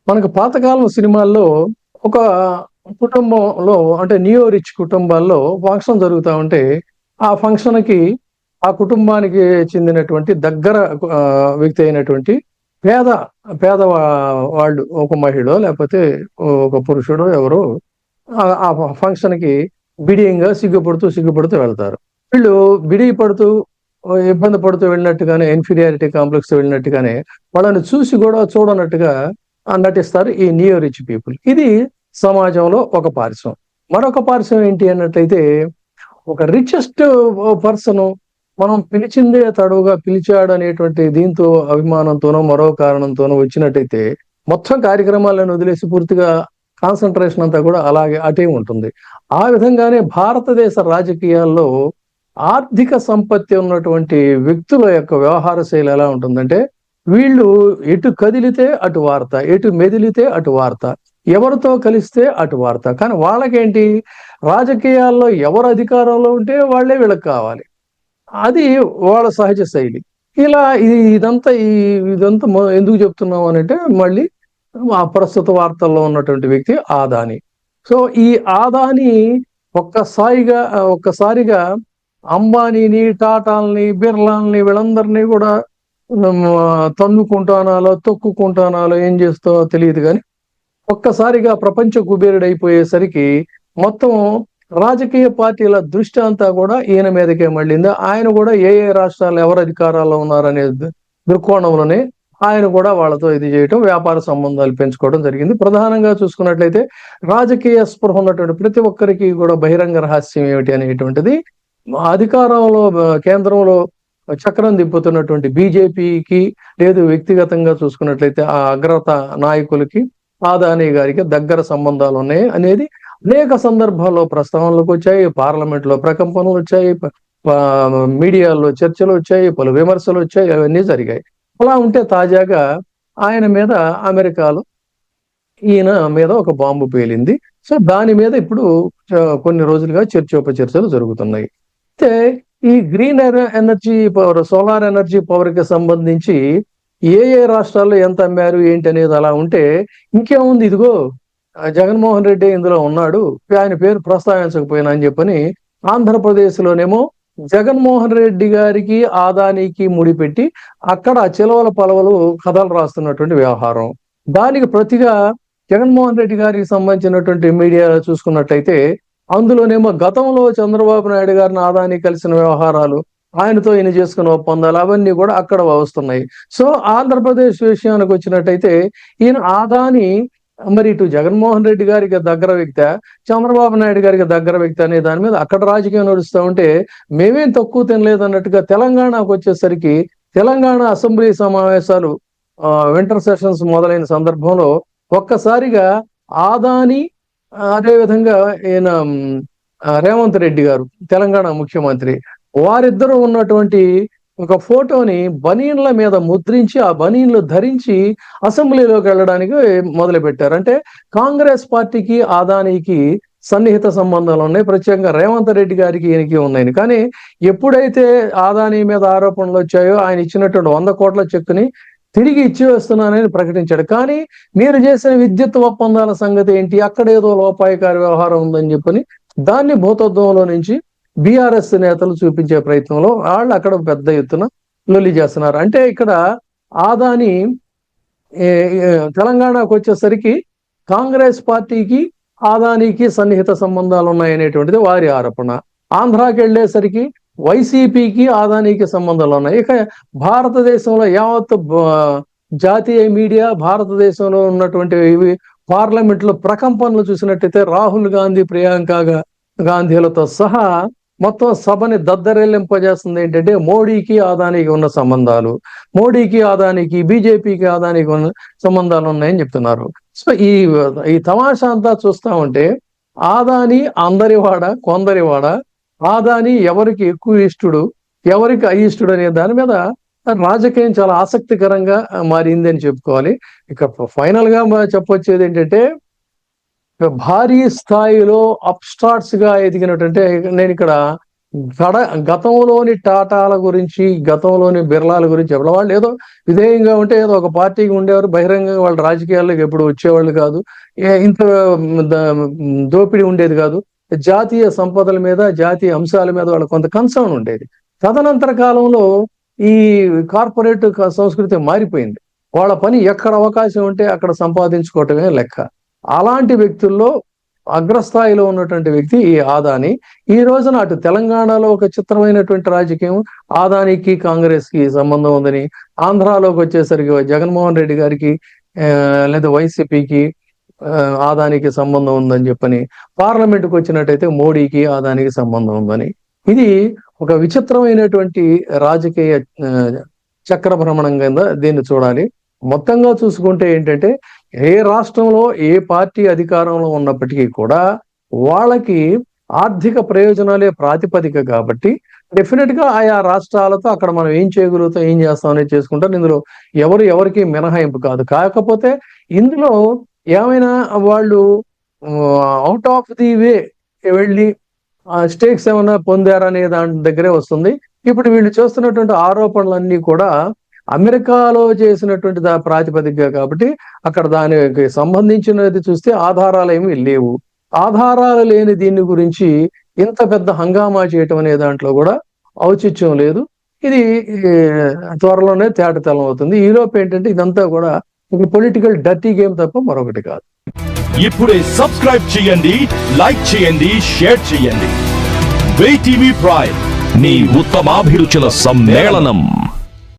మనకు పాతకాలం సినిమాల్లో ఒక కుటుంబంలో అంటే నియో రిచ్ కుటుంబాల్లో ఫంక్షన్ జరుగుతా ఉంటే, ఆ ఫంక్షన్‌కి ఆ కుటుంబానికి చెందినటువంటి దగ్గర వ్యక్తి అయినటువంటి పేద పేద వాళ్ళు ఒక మహిళో లేకపోతే ఒక పురుషుడో ఎవరో ఆ ఫంక్షన్‌కి బిడియంగా సిగ్గుపడుతూ వెళ్తారు. వీళ్ళు బిడియ పడుతూ ఇబ్బంది పడుతూ వెళ్ళినట్టుగానే ఇన్ఫీరియారిటీ కాంప్లెక్స్‌తో వెళ్ళినట్టుగానే వాళ్ళని చూసి గూడా చూడనట్టుగా నటిస్తారు ఈ నియో రిచ్ పీపుల్. ఇది సమాజంలో ఒక పార్శ్వం. మరొక పార్శ్వం ఏంటి అన్నట్లయితే, ఒక రిచెస్ట్ పర్సను మనం పిలిచిందే తడవుగా పిలిచాడనేటువంటి దీంతో అభిమానంతోనో, మరో కారణంతోనో వచ్చినట్టయితే, మొత్తం కార్యక్రమాలను వదిలేసి పూర్తిగా కాన్సంట్రేషన్ అంతా కూడా అలాగే అటే ఉంటుంది. ఆ విధంగానే భారతదేశ రాజకీయాల్లో ఆర్థిక సంపత్తి ఉన్నటువంటి వ్యక్తుల యొక్క వ్యవహార శైలి ఎలా ఉంటుందంటే, వీళ్ళు ఎటు కదిలితే అటు వార్త, ఎటు మెదిలితే అటు వార్త, ఎవరితో కలిస్తే అటు వార్త. కానీ వాళ్ళకేంటి, రాజకీయాల్లో ఎవరు అధికారంలో ఉంటే వాళ్ళే వీళ్ళకి కావాలి. అది వాళ్ళ సహజ శైలి. ఇలా ఇదంతా ఎందుకు చెప్తున్నాం అనంటే, మళ్ళీ ఆ ప్రస్తుత వార్తల్లో ఉన్నటువంటి వ్యక్తి అదానీ. సో, ఈ అదానీ ఒక్కసారిగా అంబానీని, టాటాలని, బిర్లాలని వీళ్ళందరినీ కూడా తన్నుకుంటానాలో, తొక్కుకుంటానాలో ఏం చేస్తావో తెలీదు గానీ, ఒక్కసారిగా ప్రపంచ కుబేరుడైపోయేసరికి మొత్తం రాజకీయ పార్టీల దృష్టి అంతా కూడా ఈయన మీదకే మళ్ళింది. ఆయన కూడా ఏ రాష్ట్రాల్లో ఎవరు అధికారాల్లో ఉన్నారనే దృక్కోణంలోనే ఆయన కూడా వాళ్ళతో ఇది చేయటం, వ్యాపార సంబంధాలు పెంచుకోవడం జరిగింది. ప్రధానంగా చూసుకున్నట్లయితే రాజకీయ స్పృహ ఉన్నటువంటి ప్రతి ఒక్కరికి కూడా బహిరంగ రహస్యం ఏమిటి అనేటువంటిది, అధికారంలో కేంద్రంలో చక్రం తిప్పుతున్నటువంటి బీజేపీకి, లేదు వ్యక్తిగతంగా చూసుకున్నట్లయితే ఆ అగ్రత నాయకులకి అదానీ గారికి దగ్గర సంబంధాలున్నాయి అనేది అనేక సందర్భాల్లో ప్రస్తావనలోకొచ్చాయి. పార్లమెంట్‌లో ప్రకంపనలొచ్చాయి. మీడియాలో చర్చలొచ్చాయి. పలు విమర్శలొచ్చాయి. అవన్నీ జరిగాయి. అలా ఉంటే తాజాగా ఆయన మీద అమెరికాలో ఈయన మీద ఒక బాంబు పేలింది. సో, దాని మీద ఇప్పుడు కొన్ని రోజులుగా చర్చోపచర్చలు జరుగుతున్నాయి. అయితే ఈ green energy power, solar energy పవర్‌కి సంబంధించి ఏ రాష్ట్రాల్లో ఎంత అమ్మారు ఏంటనేది అలా ఉంటే, ఇంకేముంది ఇదిగో జగన్మోహన్ రెడ్డి ఇందులో ఉన్నాడు. ఆయన పేరు ప్రస్తావించకపోయినా అని చెప్పని ఆంధ్రప్రదేశ్‌లోనేమో జగన్మోహన్ రెడ్డి గారికి, అదానీకి ముడిపెట్టి అక్కడ చిలవల పలవలు కథలు రాస్తున్నటువంటి వ్యవహారం. దానికి ప్రతిగా జగన్మోహన్ రెడ్డి గారికి సంబంధించినటువంటి మీడియా చూసుకున్నట్లయితే, అందులోనేమో గతంలో చంద్రబాబు నాయుడు గారిని అదానీ కలిసిన వ్యవహారాలు, ఆయనతో ఈయన చేసుకున్న ఒప్పందాలు అవన్నీ కూడా అక్కడ వస్తున్నాయి. సో, ఆంధ్రప్రదేశ్ విషయానికొచ్చినట్టయితే ఈయన అదానీ మరి ఇటు జగన్మోహన్ రెడ్డి గారికి దగ్గర వ్యక్తా, చంద్రబాబు నాయుడు గారికి దగ్గర వ్యక్తి అనే దాని మీద అక్కడ రాజకీయం నడుస్తా ఉంటే, మేమేం తక్కువ తినలేదన్నట్టుగా తెలంగాణకొచ్చేసరికి తెలంగాణ అసెంబ్లీ సమావేశాలు వింటర్ సెషన్స్ మొదలైన సందర్భంలో ఒక్కసారిగా అదానీ అదేవిధంగా ఈయన రేవంత్ రెడ్డి గారు తెలంగాణ ముఖ్యమంత్రి, వారిద్దరూ ఉన్నటువంటి ఒక ఫోటోని బనీన్ల మీద ముద్రించి, ఆ బనీన్లు ధరించి అసెంబ్లీలోకి వెళ్ళడానికి మొదలుపెట్టారు. అంటే కాంగ్రెస్ పార్టీకి, అదానీకి సన్నిహిత సంబంధాలున్నాయి. ప్రత్యేకంగా రేవంత్ రెడ్డి గారికి, ఈయనకి ఉన్నాయని. కానీ ఎప్పుడైతే అదానీ మీద ఆరోపణలొచ్చాయో, ఆయన ఇచ్చినటువంటి 100 కోట్ల చెక్కుని తిరిగి ఇచ్చేస్తున్నానని ప్రకటించాడు. కానీ మీరు చేసిన విద్యుత్ ఒప్పందాల సంగతి ఏంటి? అక్కడేదో లోపాయికారి వ్యవహారం ఉందని చెప్పని దాన్ని భూతద్దంలో నుంచి బీఆర్ఎస్ నేతలు చూపించే ప్రయత్నంలో వాళ్ళు అక్కడ పెద్ద ఎత్తున లొల్లి చేస్తున్నారు. అంటే ఇక్కడ అదానీ ఏ ఏ తెలంగాణకొచ్చేసరికి కాంగ్రెస్ పార్టీకి, అదానీకి సన్నిహిత సంబంధాలు ఉన్నాయనేటువంటిది వారి ఆరోపణ. ఆంధ్రాకెళ్ళేసరికి వైసీపీకి, అదానీకి సంబంధాలున్నాయి. ఇక భారతదేశంలో యావత్ జాతీయ మీడియా, భారతదేశంలో ఉన్నటువంటి ఇవి పార్లమెంట్‌లో ప్రకంపనలు చూసినట్టయితే రాహుల్ గాంధీ, ప్రియాంక గాంధీలతో సహా మొత్తం సభని దద్దరిల్లింపజేస్తుంది ఏంటంటే మోడీకి, అదానీకి ఉన్న సంబంధాలు. మోడీకి, అదానీకి, బీజేపీకి, అదానీకి ఉన్న సంబంధాలు ఉన్నాయని చెప్తున్నారు. సో, ఈ తమాషా అంతా చూస్తా ఉంటే అదానీ అందరివాడ, కొందరివాడ, అదానీ ఎవరికి ఎక్కువ ఇష్టుడు, ఎవరికి అయిష్టుడు అనే దాని మీద రాజకీయం చాలా ఆసక్తికరంగా మారింది అని చెప్పుకోవాలి. ఇక ఫైనల్‌గా చెప్పొచ్చేది ఏంటంటే, భారీ స్థాయిలో అప్‌స్టార్ట్స్‌గా ఎదిగినటువంటి నేనిక్కడ గతంలోని టాటాల గురించి, గతంలోని బిర్లాల గురించి వాళ్ళు ఏదో విధేయంగా ఉంటే ఏదో ఒక పార్టీకి ఉండేవారు. బహిరంగంగా వాళ్ళ రాజకీయాల్లోకి ఎప్పుడు వచ్చేవాళ్ళు కాదు. ఇంత దోపిడీ ఉండేది కాదు. జాతీయ సంపదల మీద, జాతీయ అంశాల మీద వాళ్ళకి కొంత కన్సర్న్ ఉండేది. తదనంతర కాలంలో ఈ కార్పొరేట్ సంస్కృతి మారిపోయింది. వాళ్ళ పని ఎక్కడ అవకాశం ఉంటే అక్కడ సంపాదించుకోవటమే లెక్క. అలాంటి వ్యక్తుల్లో అగ్రస్థాయిలో ఉన్నటువంటి వ్యక్తి ఈ ఆదాని. ఈ రోజున అటు తెలంగాణలో ఒక చిత్రమైనటువంటి రాజకీయం, ఆదానికి కాంగ్రెస్ కి సంబంధం ఉందని, ఆంధ్రాలోకి వచ్చేసరికి జగన్మోహన్ రెడ్డి గారికి లేదా వైసీపీకి ఆదానికి సంబంధం ఉందని చెప్పని, పార్లమెంటుకు వచ్చినట్టయితే మోడీకి ఆదానికి సంబంధం ఉందని. ఇది ఒక విచిత్రమైనటువంటి రాజకీయ చక్రభ్రమణం కింద దీన్ని చూడాలి. మొత్తంగా చూసుకుంటే ఏంటంటే, ఏ రాష్ట్రంలో ఏ పార్టీ అధికారంలో ఉన్నప్పటికీ కూడా వాళ్ళకి ఆర్థిక ప్రయోజనాలే ప్రాతిపదిక కాబట్టి డెఫినెట్ గా ఆయా రాష్ట్రాలతో అక్కడ మనం ఏం చేయగలుగుతాం, ఏం చేస్తాం అనేది చేసుకుంటారు. ఇందులో ఎవరికి మినహాయింపు కాదు. కాకపోతే ఇందులో ఏమైనా వాళ్ళు అవుట్ ఆఫ్ ది వే వెళ్ళి స్టేక్స్ ఏమైనా పొందారనే దాని దగ్గరే వస్తుంది. ఇప్పుడు వీళ్ళు చేస్తున్నటువంటి ఆరోపణలన్నీ కూడా అమెరికాలో చేసినటువంటి ప్రాతిపదికగా కాబట్టి అక్కడ దానికి సంబంధించినది చూస్తే ఆధారాలు ఏమీ లేవు. ఆధారాలు లేని దీని గురించి ఇంత పెద్ద హంగామా చేయటం అనే దాంట్లో కూడా ఔచిత్యం లేదు. ఇది త్వరలోనే తేటతెల్లం అవుతుంది. ఈలోపు ఏంటంటే ఇదంతా కూడా ఒక పొలిటికల్ డర్టీ గేమ్ తప్ప మరొకటి కాదు. ఇప్పుడే సబ్స్క్రైబ్ చేయండి, లైక్ చేయండి, షేర్ చేయండి. VTV ప్రైమ్, నీ ఉత్తమాభిరుచుల సమ్మేళనం.